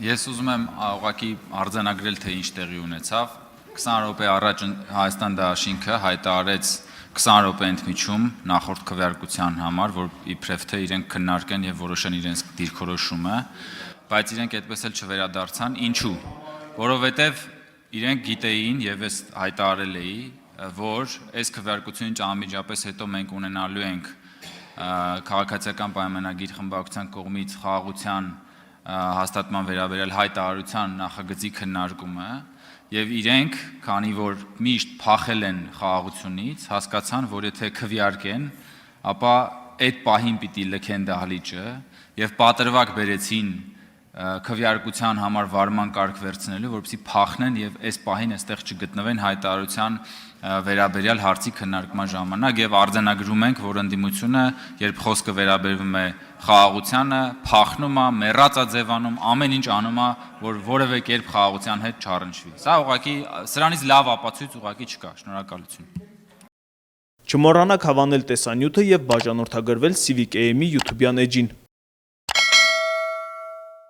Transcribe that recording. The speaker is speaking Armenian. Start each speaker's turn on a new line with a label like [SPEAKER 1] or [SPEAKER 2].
[SPEAKER 1] Ես ուզում եմ ուղղակի արձանագրել, թե ինչ տեղի ունեցավ։ 20 րոպե առաջ Հայաստան դաշինքը հայտարարեց 20 րոպե ընդմիջում նախորդ քվեարկության համար, որ իբրև թե իրենք քննարկեն եւ որոշեն իրենց դիրքորոշումը, բայց իրենք այդպես էլ չվերադարձան։ Ինչու՞։ Որովհետեւ իրենք գիտեին եւ ես հայտարարել էի, որ այս քվեարկությունից անմիջապես հետո մենք ունենալու ենք քաղաքացիական պայմանագիր խմբակցության կողմից խաղաղության հաստատման վերաբերյալ հայտարարության նախագծի քննարկումը եւ իրենք, քանի որ միշտ փախել են խաղաղությունից, հասկացան, որ եթե քվեարկեն, ապա այդ պահին պիտի լքեն դահլիճը եւ պատրվակ բերեցին քվեարկության համար վարման կարգ վերցնելու, որպեսզի փախնեն եւ այս պահին այստեղ չգտնվեն հայտարարության վերաբերյալ հարցի քննարկման ժամանակ եւ արձանագրում ենք, որ ընդդիմությունը, երբ խոսքը վերաբերվում է խաղաղությանը, փախնում է, մեռածա ձևանում, ամեն ինչ անում է, որ որևէ կերպ խաղաղության հետ չառնչվի։ Սա ուղղակի սրանից լավ ապացույց ուղղակի չկա։ Շնորհակալություն։
[SPEAKER 2] Չմոռանաք հավանել տեսանյութը եւ բաժանորդագրվել Civic AM-ի YouTube-յան էջին։